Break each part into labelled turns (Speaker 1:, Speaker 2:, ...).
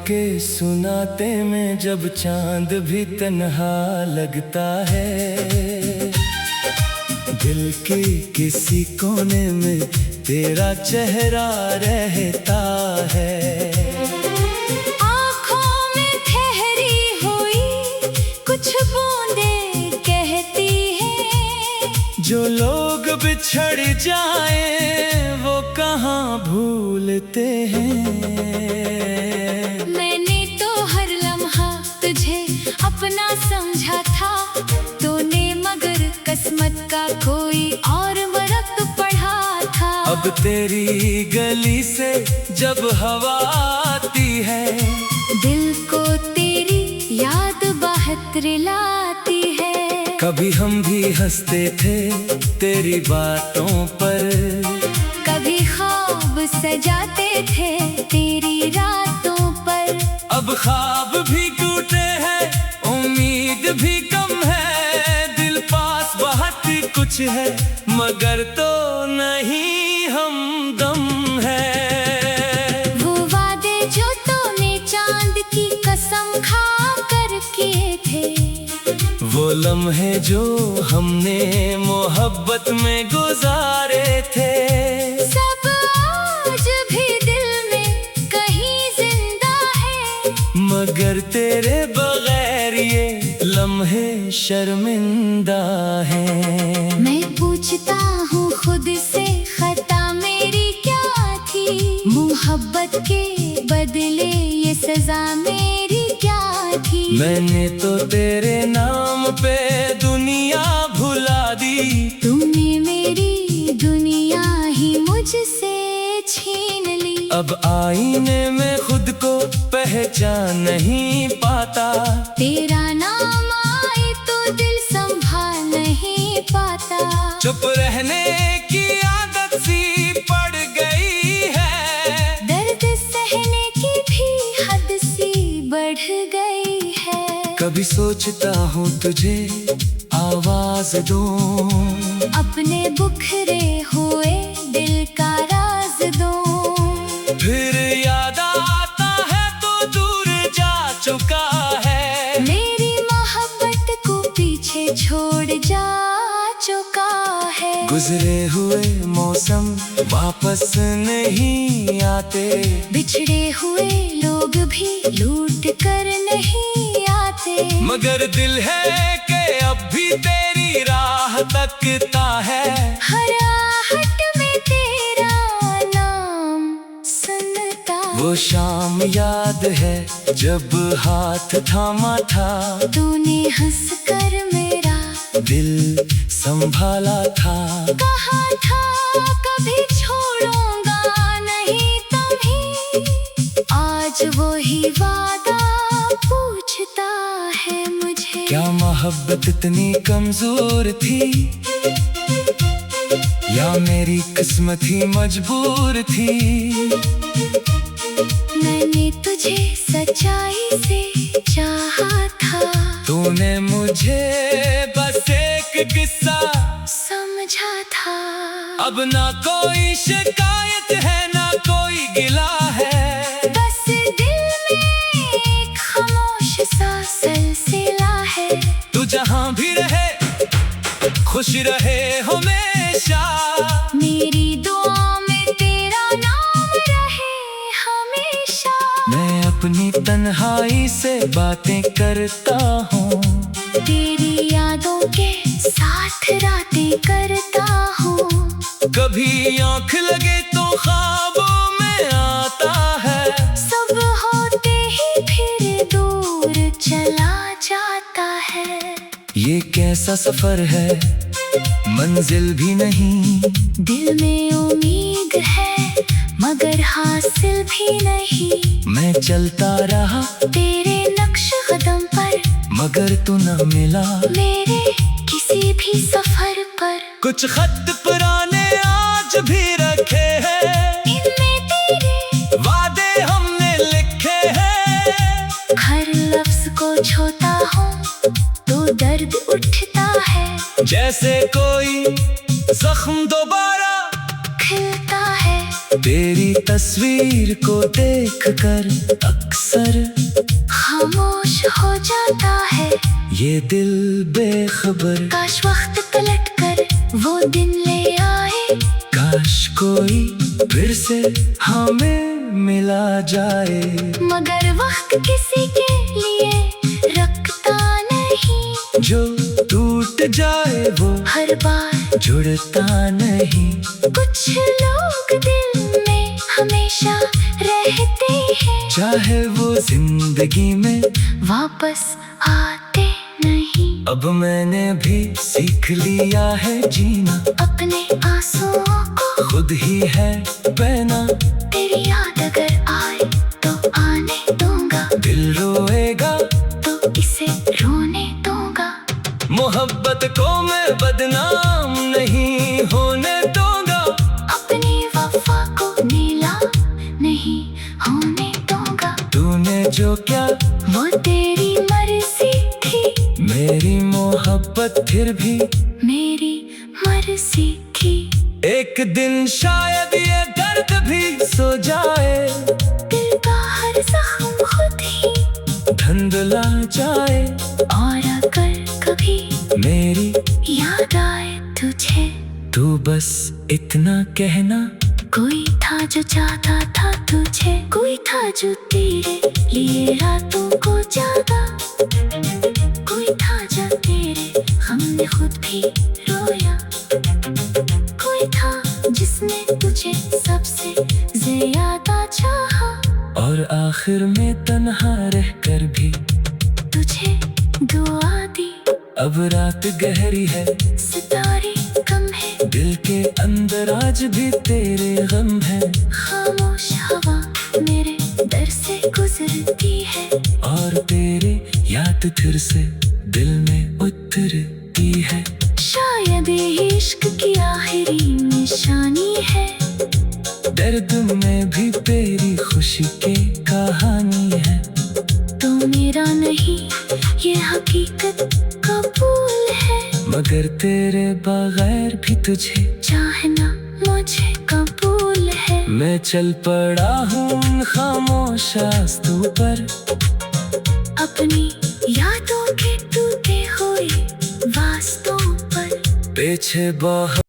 Speaker 1: के सुनाते में जब चांद भी तन्हा लगता है, दिल के किसी कोने में तेरा चेहरा रहता है।
Speaker 2: आँखों में ठहरी हुई कुछ बूंदें कहती हैं,
Speaker 1: जो लोग बिछड़ जाएं वो कहाँ भूलते हैं।
Speaker 2: मैंने तो हर लम्हा तुझे अपना समझा था, तूने मगर किस्मत का कोई और वक्त पढ़ा था।
Speaker 1: अब तेरी गली से जब हवा आती है,
Speaker 2: दिल को तेरी याद बाहर लाती है।
Speaker 1: कभी हम भी हंसते थे तेरी बातों पर,
Speaker 2: कभी ख्वाब सजाते थे तेरी रातों पर।
Speaker 1: अब ख्वाब भी टूटे हैं, उम्मीद भी कम है। दिल पास बहुत कुछ है मगर तो नहीं हमदम है।
Speaker 2: वो वादे जो तूने चांद की कसम खा कर किए थे,
Speaker 1: वो लम्हे जो हमने मोहब्बत में गुजारे थे,
Speaker 2: सब आज भी दिल में कहीं जिंदा है।
Speaker 1: मगर तेरे बगैर ये लम्हे शर्मिंदा हैं।
Speaker 2: मैं पूछता हूँ खुद से खता मेरी क्या थी, मोहब्बत के बदले ये सजा मेरी क्या थी।
Speaker 1: मैंने तो तेरे नाम पे दुनिया भुला दी,
Speaker 2: तूने मेरी दुनिया ही मुझसे छीन ली।
Speaker 1: अब आईने में खुद को पहचान नहीं पाता,
Speaker 2: तेरा नाम आए तो दिल संभाल नहीं पाता।
Speaker 1: चुप रहने की आदत सी पड़ गई है,
Speaker 2: दर्द सहने की भी हद सी बढ़ गई है।
Speaker 1: कभी सोचता हूँ तुझे आवाज दूं,
Speaker 2: अपने बुखरे हुए दिल का राज दूं।
Speaker 1: फिर याद आता है तो दूर जा चुका है,
Speaker 2: मेरी मोहब्बत को पीछे छोड़ जा चुका है।
Speaker 1: गुजरे हुए मौसम वापस नहीं आते,
Speaker 2: बिछड़े हुए लोग भी लूट कर नहीं आते।
Speaker 1: मगर दिल है कि अब भी तेरी राह तकता है।
Speaker 2: हर आहट में तेरा नाम सुनता।
Speaker 1: वो शाम याद है जब हाथ थामा था,
Speaker 2: तूने हंस कर मेरा
Speaker 1: दिल संभाला था।
Speaker 2: कहा था कभी छोड़ूंगा नहीं तुम्हें, आज वो ही वादा पूछता है मुझे।
Speaker 1: क्या मोहब्बत इतनी कमजोर थी, या मेरी किस्मत ही मजबूर थी।
Speaker 2: मैंने तुझे सच्चाई से चाहा था,
Speaker 1: तूने मुझे बस एक किस्सा
Speaker 2: समझा था।
Speaker 1: अब ना कोई शिकायत है ना कोई गिला है,
Speaker 2: बस दिल में एक खामोश सा सिलसिला है।
Speaker 1: तू जहाँ भी रहे खुश रहे हमेशा,
Speaker 2: मेरी दुआ में तेरा नाम रहे हमेशा।
Speaker 1: मैं अपनी तन्हाई से बातें करता हूँ,
Speaker 2: तेरी यादों के साथ रातें करता हूँ।
Speaker 1: कभी आँख लगे तो ख्वाबों में आता है,
Speaker 2: सब होते ही फिर दूर चला जाता है।
Speaker 1: ये कैसा सफर है मंजिल भी नहीं,
Speaker 2: दिल में उम्मीद है मगर हासिल भी नहीं।
Speaker 1: मैं चलता रहा
Speaker 2: तेरे नक्श कदम पर,
Speaker 1: मगर तू न मिला
Speaker 2: मेरे किसी भी सफर पर।
Speaker 1: कुछ खत पुराने आज भी रखे हैं,
Speaker 2: इनमें तेरे
Speaker 1: वादे हमने लिखे हैं।
Speaker 2: हर लफ्ज को छूता हूँ तो दर्द उठता है,
Speaker 1: जैसे कोई जख्म दोबारा
Speaker 2: खिलता है।
Speaker 1: तेरी तस्वीर को देखकर अक्सर
Speaker 2: खामोश हो जाता है
Speaker 1: ये दिल बेखबर।
Speaker 2: काश वक्त पलट कर वो दिन ले आए,
Speaker 1: काश कोई फिर से हमें मिला जाए।
Speaker 2: मगर वक्त किसी के लिए रखता नहीं,
Speaker 1: जो टूट जाए वो
Speaker 2: हर बार
Speaker 1: जुड़ता नहीं।
Speaker 2: कुछ लोग दिल में हमेशा रहते हैं,
Speaker 1: चाहे वो जिंदगी में
Speaker 2: वापस आते नहीं।
Speaker 1: अब मैंने भी सीख लिया है जीना,
Speaker 2: अपने आंसुओं को
Speaker 1: खुद ही है बहना।
Speaker 2: तेरी याद अगर आए तो आने दूंगा,
Speaker 1: दिल रोएगा
Speaker 2: तो इसे रोने दूंगा।
Speaker 1: मोहब्बत को मैं बदनाम नहीं होने दूंगा,
Speaker 2: अपनी वफा को नीला नहीं होने दूंगा।
Speaker 1: तूने जो क्या
Speaker 2: वो तेरी मर्जी थी,
Speaker 1: मेरी मोहब्बत फिर भी
Speaker 2: मेरी मर्जी थी।
Speaker 1: एक दिन शायद ये दर्द भी सो जाए,
Speaker 2: दिल का हर जख्म खुद ही
Speaker 1: धुंधला जाए।
Speaker 2: और अगर कभी
Speaker 1: मेरी
Speaker 2: याद आए तुझे,
Speaker 1: तू बस इतना कहना,
Speaker 2: कोई था जो चाहता था तुझे, कोई था जो तेरे लिए रातों को जागा, कोई था जो तेरे हमने खुद भी रोया, कोई था जिसने तुझे सबसे ज्यादा चाहा।
Speaker 1: और आखिर में तन्हा रहकर भी
Speaker 2: तुझे दुआ दी।
Speaker 1: अब रात गहरी है,
Speaker 2: सितारे कम है,
Speaker 1: दिल के अंदर आज भी तेरे गम है।
Speaker 2: खामोश हवा मेरे दर से गुजरती है,
Speaker 1: और तेरे याद फिर से दिल में उतरती है।
Speaker 2: शायद ये इश्क की आखिरी निशानी है,
Speaker 1: दर्द में भी तेरी खुशी की कहानी है।
Speaker 2: तू मेरा नहीं ये हकीकत कबूल है,
Speaker 1: मगर तेरे बगैर भी तुझे
Speaker 2: चाहना मुझे कबूल है।
Speaker 1: मैं चल पड़ा हूँ उन खामोश रास्तों पर,
Speaker 2: अपनी यादों के टूटे हुए वास्तों पर।
Speaker 1: पीछे बहुत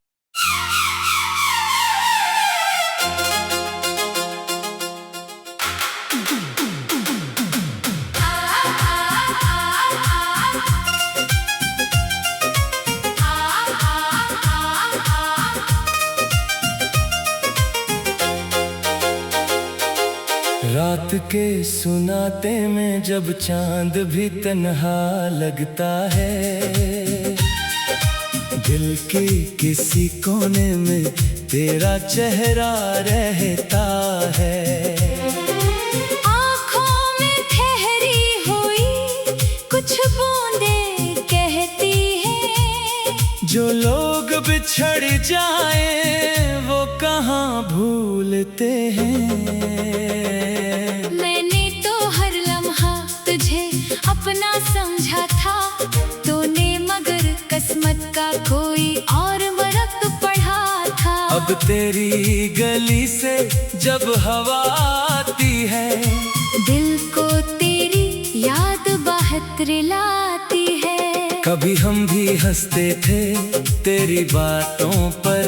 Speaker 1: रात के सुनाते में जब चांद भी तन्हा लगता है, दिल के किसी कोने में तेरा चेहरा रहता है।
Speaker 2: आँखों में ठहरी हुई कुछ बूंदें कहती हैं,
Speaker 1: जो लोग बिछड़ जाए वो कहाँ भूलते हैं।
Speaker 2: मैंने तो हर लम्हा तुझे अपना समझा था, तूने मगर किस्मत का कोई और वरक़ पढ़ा था।
Speaker 1: अब तेरी गली से जब हवा आती है,
Speaker 2: दिल को तेरी याद बाहत लाती है।
Speaker 1: कभी हम भी हंसते थे तेरी बातों पर,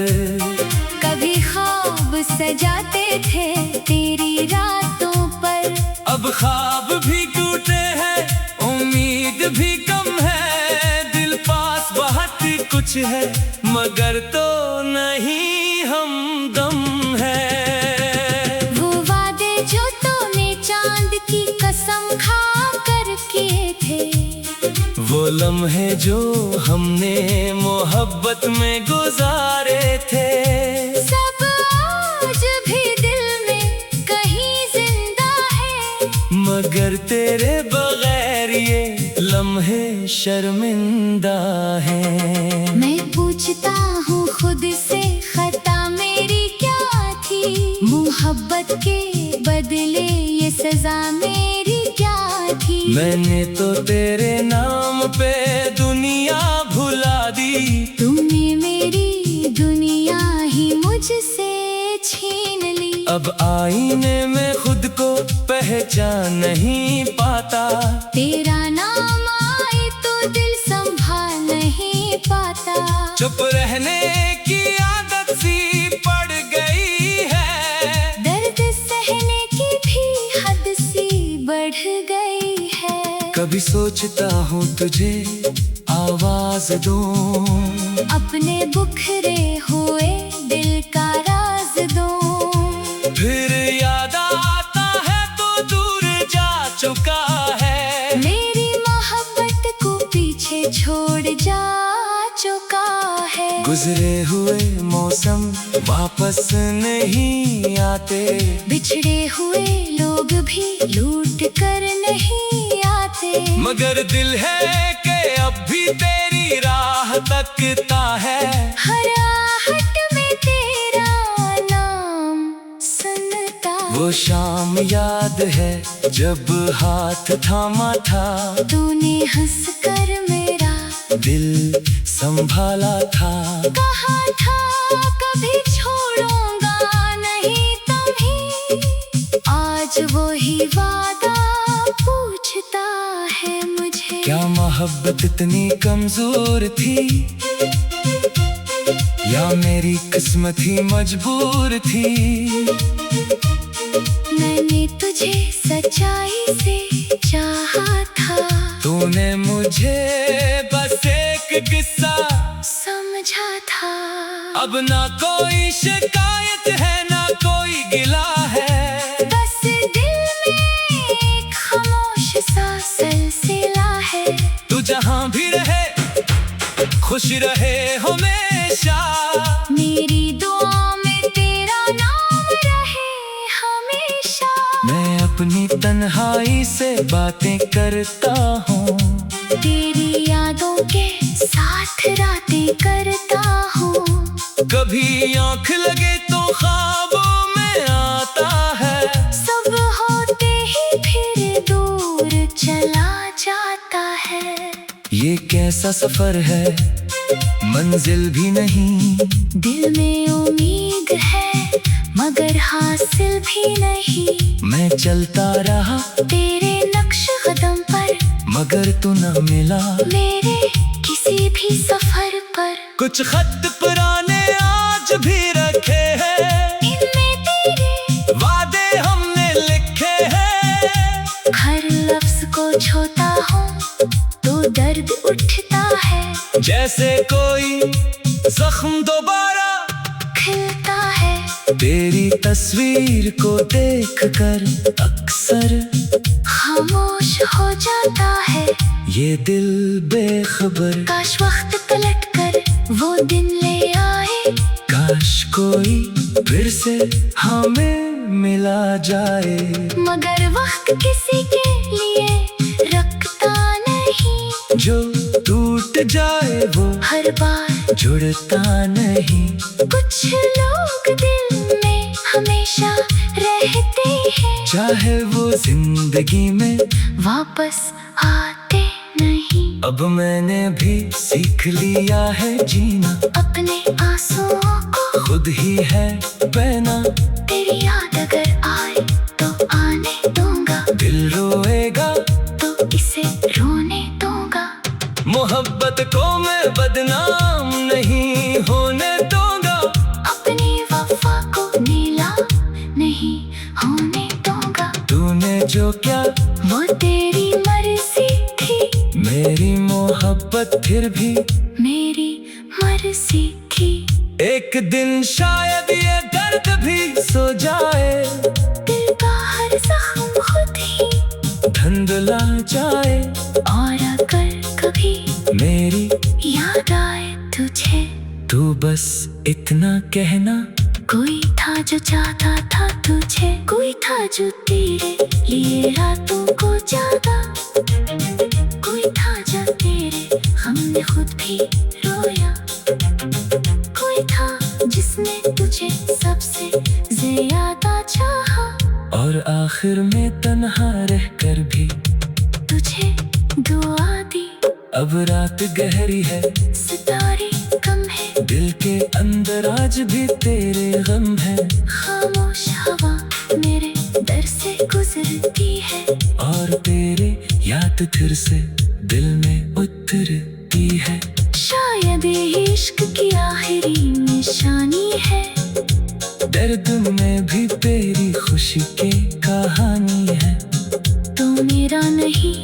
Speaker 2: कभी ख्वाब सजाते थे तेरी रातों पर।
Speaker 1: अब ख्वाब भी टूटे हैं, उम्मीद भी कम है। दिल पास बहुत कुछ है, मगर तो नहीं हमदम है।
Speaker 2: वो वादे जो तूने चांद की कसम खा कर किए थे,
Speaker 1: वो लम्हे जो हमने मोहब्बत में गुजारे थे,
Speaker 2: सब आज भी दिल में कहीं जिंदा है।
Speaker 1: मगर तेरे बगैर ये लम्हे शर्मिंदा हैं।
Speaker 2: मैं पूछता हूँ खुद से खता मेरी क्या थी, मोहब्बत के बदले ये सजा मेरी क्या थी।
Speaker 1: मैंने तो तेरे नाम पे दुनिया भुला दी,
Speaker 2: तूने मेरी दुनिया ही मुझसे छीन ली।
Speaker 1: अब आईने में खुद को पहचान नहीं पाता।
Speaker 2: तेरा नाम आए तो दिल संभाल नहीं पाता।
Speaker 1: चुप रहने की आदत सी पड़ गई है।
Speaker 2: दर्द सहने की भी हद सी बढ़ गई है।
Speaker 1: कभी सोचता हूँ तुझे आवाज दूं,
Speaker 2: अपने बुखरे हुए दिल का राज दूं।
Speaker 1: फिर याद आता है तो दूर जा चुका है।
Speaker 2: मेरी मोहब्बत को पीछे छोड़ जा चुका है।
Speaker 1: गुजरे हुए मौसम वापस नहीं आते।
Speaker 2: बिछड़े हुए लोग भी लूट कर नहीं आते।
Speaker 1: मगर दिल है कि अब भी तेरी राह तकता है।
Speaker 2: हर आहट में तेरा नाम सुनता।
Speaker 1: वो शाम याद है जब हाथ थामा था।
Speaker 2: तूने हंस कर मेरा
Speaker 1: दिल संभाला था।
Speaker 2: कहा था कभी छोड़ूंगा नहीं तुम्हें। आज वही वादा पूछता है मुझे।
Speaker 1: क्या मोहब्बत इतनी कमजोर थी, या मेरी किस्मत ही मजबूर थी।
Speaker 2: मैंने तुझे सच्चाई से चाहा था।
Speaker 1: तूने मुझे बस एक किस्सा
Speaker 2: समझा था।
Speaker 1: अब ना कोई शिकायत है ना कोई गिला है।
Speaker 2: बस दिल में एक खामोश सा सिलसिला है।
Speaker 1: तू जहाँ भी रहे खुश रहे हमेशा।
Speaker 2: मेरी दुआ में तेरा नाम रहे हमेशा।
Speaker 1: मैं अपनी तन्हाई से बातें करता हूँ।
Speaker 2: तेरी यादों के साथ रातें करता हूँ।
Speaker 1: कभी आँख लगे तो ख्वाबों में आता है।
Speaker 2: सब होते ही फिर दूर चला जाता है।
Speaker 1: ये कैसा सफर है, मंजिल भी नहीं।
Speaker 2: दिल में उम्मीद है मगर हासिल भी नहीं।
Speaker 1: मैं चलता रहा
Speaker 2: तेरे नक्श कदम पर,
Speaker 1: मगर तू न मिला
Speaker 2: मेरे किसी भी सफर पर।
Speaker 1: कुछ खत पुराने आज भी रखे हैं।
Speaker 2: इनमें तेरे
Speaker 1: वादे हमने लिखे हैं।
Speaker 2: हर लफ्ज को छूता हूँ तो दर्द उठता है।
Speaker 1: जैसे कोई जख्म दोबारा
Speaker 2: खिलता है।
Speaker 1: तेरी तस्वीर को देखकर अक्सर
Speaker 2: खामोश हो जाता है।
Speaker 1: ये दिल बेखबर।
Speaker 2: काश वक्त पलट कर वो दिन ले आए।
Speaker 1: काश कोई फिर से हमें मिला जाए।
Speaker 2: मगर वक्त किसी के लिए रखता नहीं।
Speaker 1: जो टूट जाए वो
Speaker 2: हर बार
Speaker 1: जुड़ता नहीं।
Speaker 2: कुछ लोग दिल में हमेशा रहते हैं।
Speaker 1: चाहे वो जिंदगी में
Speaker 2: वापस आते नहीं।
Speaker 1: अब मैंने भी सीख लिया है जीना।
Speaker 2: अपने आंसुओं को
Speaker 1: खुद ही है बहना।
Speaker 2: तेरी याद अगर आए तो आने दूंगा।
Speaker 1: दिल रोएगा
Speaker 2: तो इसे रोने दूंगा।
Speaker 1: मोहब्बत को मैं बदनाम नहीं होने दूंगा।
Speaker 2: अपनी वफा को नीला नहीं होने दूंगा।
Speaker 1: तूने जो क्या
Speaker 2: वो तेरी मर्जी थी।
Speaker 1: मेरी मोहब्बत फिर भी
Speaker 2: मेरी मर्जी थी।
Speaker 1: एक दिन शायद ये दर्द भी सो जाए।
Speaker 2: दिल का हर जख्म खुद ही
Speaker 1: धुंधला जाए।
Speaker 2: और अगर कभी
Speaker 1: मेरी
Speaker 2: याद आए तुझे
Speaker 1: तू बस इतना कहना।
Speaker 2: कोई था जो चाहता था तुझे। कोई था जो तेरे लिए रातों को जागा। कोई था जो तेरे हमने खुद भी रोया। कोई था जिसने तुझे सबसे ज्यादा चाहा।
Speaker 1: और आखिर में तन्हा रहकर भी
Speaker 2: तुझे दुआ दी।
Speaker 1: अब रात गहरी है
Speaker 2: सितारे कम है।
Speaker 1: दिल के अंदर आज भी तेरे गम है।
Speaker 2: खामोश हवा मेरे दर से गुजरती है,
Speaker 1: और तेरे याद फिर से दिल में उतरती है।
Speaker 2: शायद ये इश्क की आखिरी निशानी है।
Speaker 1: दर्द में भी तेरी खुशी की कहानी है।
Speaker 2: तो मेरा नहीं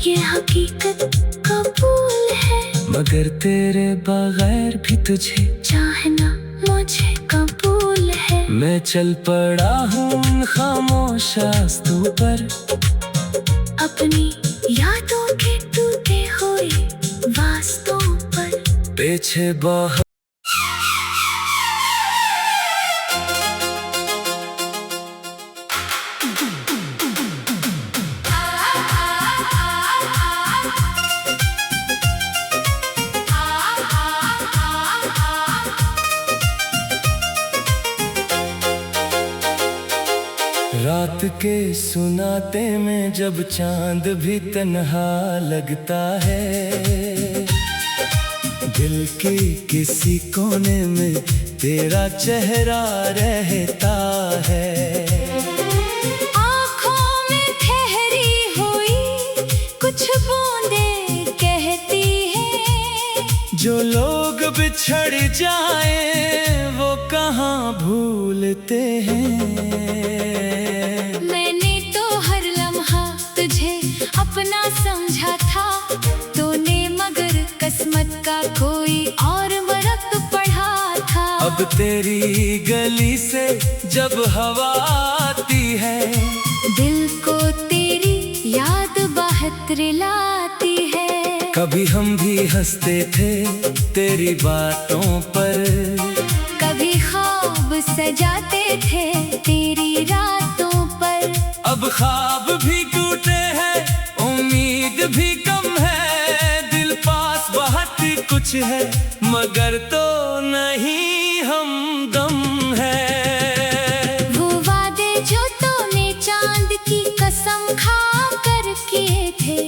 Speaker 2: ये हकीकत कबूल है,
Speaker 1: मगर तेरे बगैर भी तुझे
Speaker 2: चाहना मुझे कबूल है।
Speaker 1: मैं चल पड़ा हूँ उन खामोश रास्तों पर,
Speaker 2: अपनी यादों के टूटे हुए वास्तों पर।
Speaker 1: पीछे बहुत रात के सुनाते में जब चांद भी तन्हा लगता है, दिल के किसी कोने में तेरा चेहरा रहता है।
Speaker 2: आँखों में ठहरी हुई कुछ बूंदें कहती हैं,
Speaker 1: जो लोग बिछड़ जाएं वो कहाँ भूलते हैं।
Speaker 2: मैंने तो हर लम्हा तुझे अपना समझा था, तूने मगर किस्मत का कोई और वक्त पढ़ा था।
Speaker 1: अब तेरी गली से जब हवा आती है,
Speaker 2: दिल को तेरी याद बाहत रिलाती है।
Speaker 1: कभी हम भी हंसते थे तेरी बातों पर,
Speaker 2: कभी ख्वाब सजाते थे तेरी रातों पर।
Speaker 1: अब ख्वाब भी टूटे हैं, उम्मीद भी कम है। दिल पास बहुत कुछ है, मगर तो नहीं हमदम है।
Speaker 2: वो वादे जो तूने चांद की कसम खा कर किए थे,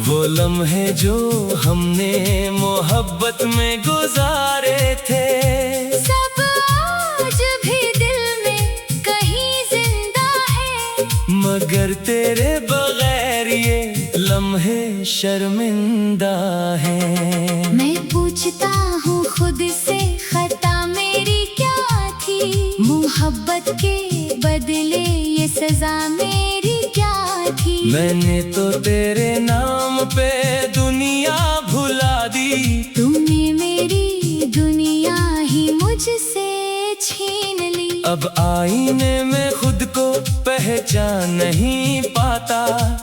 Speaker 1: वो लम्हे जो हमने मोहब्बत में गुजारे थे,
Speaker 2: सब आज भी दिल में कहीं जिंदा है।
Speaker 1: मगर तेरे बगैर ये लम्हे शर्मिंदा हैं।
Speaker 2: मैं पूछता हूँ खुद से खता मेरी क्या थी, मोहब्बत के बदले ये सजा मेरी क्या थी।
Speaker 1: मैंने तो तेरे नाम पे दुनिया भुला दी,
Speaker 2: तूने मेरी दुनिया ही मुझसे छीन ली।
Speaker 1: अब आईने में खुद को पहचान नहीं पाता।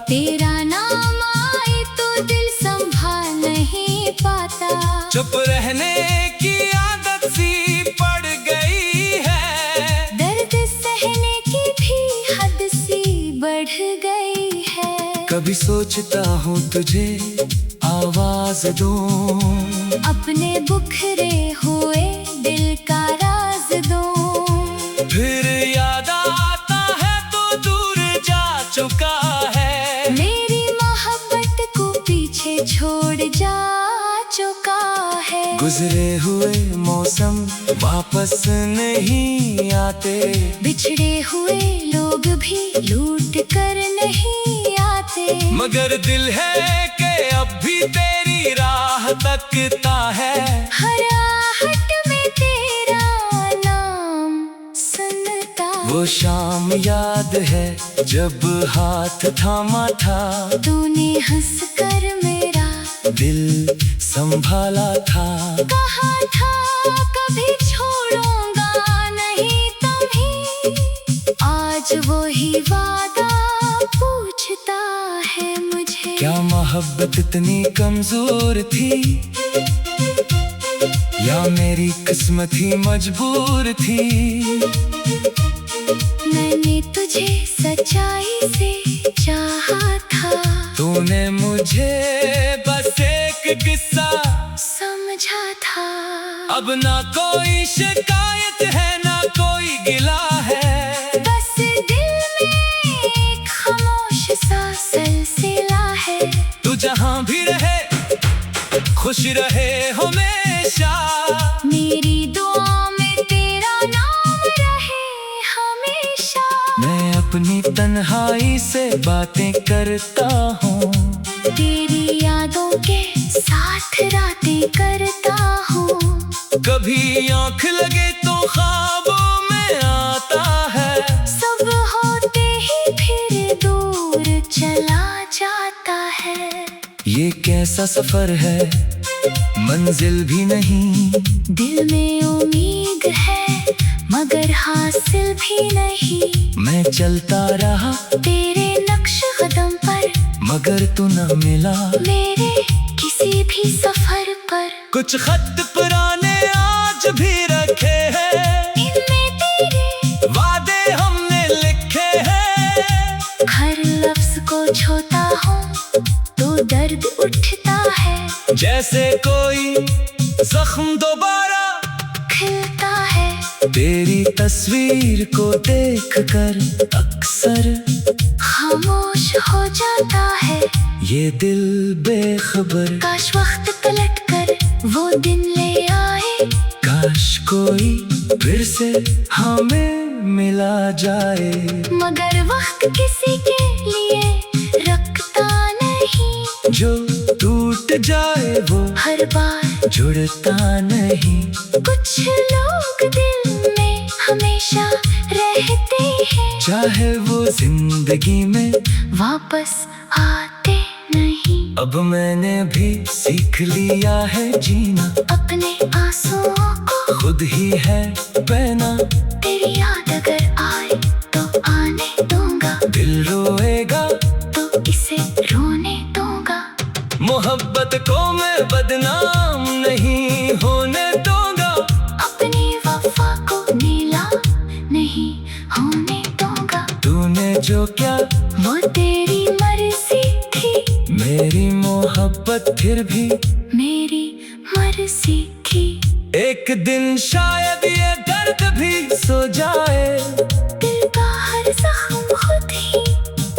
Speaker 2: तेरा नाम आए तो दिल संभाल नहीं पाता।
Speaker 1: चुप रहने की आदत सी पड़ गई है,
Speaker 2: दर्द सहने की भी हद सी बढ़ गई है।
Speaker 1: कभी सोचता हूँ तुझे आवाज दूं,
Speaker 2: अपने बुखरे हुए दिल का राज दूं।
Speaker 1: फिर याद आता है तो दूर जा चुका है,
Speaker 2: मेरी मोहब्बत को पीछे छोड़ जा चुका है।
Speaker 1: गुजरे हुए मौसम वापस नहीं आते,
Speaker 2: बिछड़े हुए लोग भी लूट कर नहीं आते।
Speaker 1: मगर दिल है कि अब भी तेरी राह तकता है।
Speaker 2: हर आहट में तेरा नाम सुनता।
Speaker 1: वो शाम याद है जब हाथ थामा था,
Speaker 2: तूने हंस कर मेरा
Speaker 1: दिल संभाला था।
Speaker 2: कहा था कभी छोड़ूंगा नहीं तुम्हें, आज वो ही वादा पूछता है मुझे।
Speaker 1: क्या मोहब्बत इतनी कमजोर थी, या मेरी किस्मत ही मजबूर थी।
Speaker 2: मैंने तुझे सच्चाई से चाहा था,
Speaker 1: तूने मुझे बस एक किस्सा
Speaker 2: समझा था।
Speaker 1: अब ना कोई शिकायत है ना कोई गिला है,
Speaker 2: बस दिल में एक खामोश सा सिलसिला है।
Speaker 1: तू जहाँ भी रहे खुश रहे हमेशा।
Speaker 2: मेरी दुआ में तेरा नाम रहे हमेशा।
Speaker 1: मैं अपनी तन्हाई से बातें करता हूँ,
Speaker 2: तेरी यादों के साथ रातें करता हूँ।
Speaker 1: कभी आँख लगे तो ख्वाबों में आता है,
Speaker 2: सब होते ही फिर दूर चला जाता है।
Speaker 1: ये कैसा सफर है, मंजिल भी नहीं,
Speaker 2: दिल में उम्मीद है मगर हासिल भी नहीं।
Speaker 1: मैं चलता रहा
Speaker 2: तेरे नक्श कदम पर
Speaker 1: मगर तू न मिला
Speaker 2: मेरे किसी भी सफर पर।
Speaker 1: कुछ खत पुराने आज भी रखे हैं,
Speaker 2: इनमें तेरे
Speaker 1: वादे हमने लिखे हैं।
Speaker 2: हर लफ्ज को छूता हूँ तो दर्द उठता है,
Speaker 1: जैसे कोई जख्म दोबारा
Speaker 2: खिलता है।
Speaker 1: तेरी तस्वीर को देखकर अक्सर
Speaker 2: खामोश हो जाता है
Speaker 1: ये दिल बेखबर।
Speaker 2: काश वक्त पलट कर वो दिन ले आए,
Speaker 1: काश कोई फिर से हमें मिला जाए,
Speaker 2: मगर वक्त किसी के लिए रखता नहीं।
Speaker 1: जो टूट जाए वो
Speaker 2: हर बार
Speaker 1: जुड़ता नहीं।
Speaker 2: कुछ लोग दिल में हमेशा रहते हैं,
Speaker 1: चाहे वो जिंदगी में
Speaker 2: वापस आते नहीं।
Speaker 1: अब मैंने भी सीख लिया है जीना,
Speaker 2: अपने आंसुओं को
Speaker 1: खुद ही है बहना।
Speaker 2: तेरी याद अगर आए तो आने दूंगा,
Speaker 1: दिल रोएगा
Speaker 2: तो इसे रोने दूंगा।
Speaker 1: मोहब्बत को मैं बदनाम नहीं होने दूंगा,
Speaker 2: अपनी वफा को नीला नहीं होने दूंगा।
Speaker 1: तूने जो क्या
Speaker 2: वो तेरी मर्जी थी,
Speaker 1: मेरी मोहब्बत फिर भी
Speaker 2: मेरी मर्जी थी।
Speaker 1: एक दिन शायद ये दर्द भी सो जाए,
Speaker 2: दिल का हर जख्म खुद ही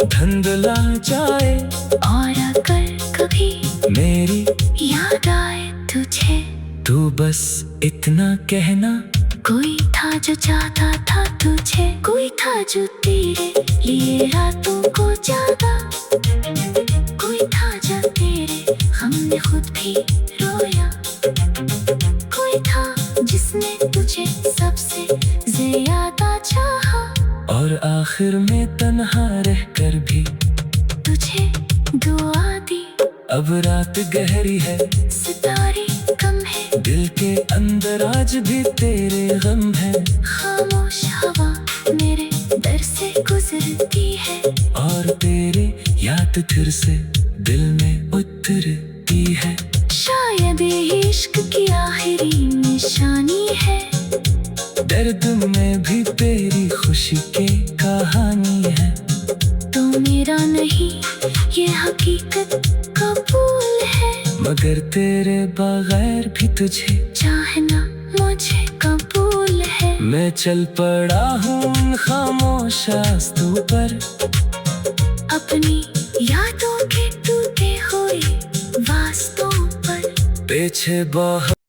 Speaker 1: धुंधला जाए।
Speaker 2: और अगर कभी
Speaker 1: मेरी
Speaker 2: याद आए तुझे,
Speaker 1: तू बस इतना कहना,
Speaker 2: कोई था जो चाहता था तुझे, कोई था जो तेरे लिए रातों को जागा। कोई था जो तेरे हमने खुद भी रोया, कोई था जिसने तुझे सबसे ज्यादा चाहा।
Speaker 1: और आखिर में तन्हा रहकर भी
Speaker 2: तुझे दुआ दी,
Speaker 1: अब रात गहरी है,
Speaker 2: सितारे कम है,
Speaker 1: दिल के अंदर आज भी तेरे गम है।
Speaker 2: खामोश हवा मेरे दर से गुजरती है,
Speaker 1: और तेरे याद फिर से दिल में उतरती है।
Speaker 2: शायद ये इश्क की आखिरी निशानी है।
Speaker 1: दर्द में भी तेरी खुशी की कहानी है।
Speaker 2: तू मेरा नहीं ये हकीकत कबूल है,
Speaker 1: मगर तेरे बगैर भी तुझे
Speaker 2: चाहना मुझे कबूल है।
Speaker 1: मैं चल पड़ा हूँ उन खामोश रास्तों पर,
Speaker 2: अपनी यादों के टूटे हुए वास्तों पर।
Speaker 1: पीछे बहुत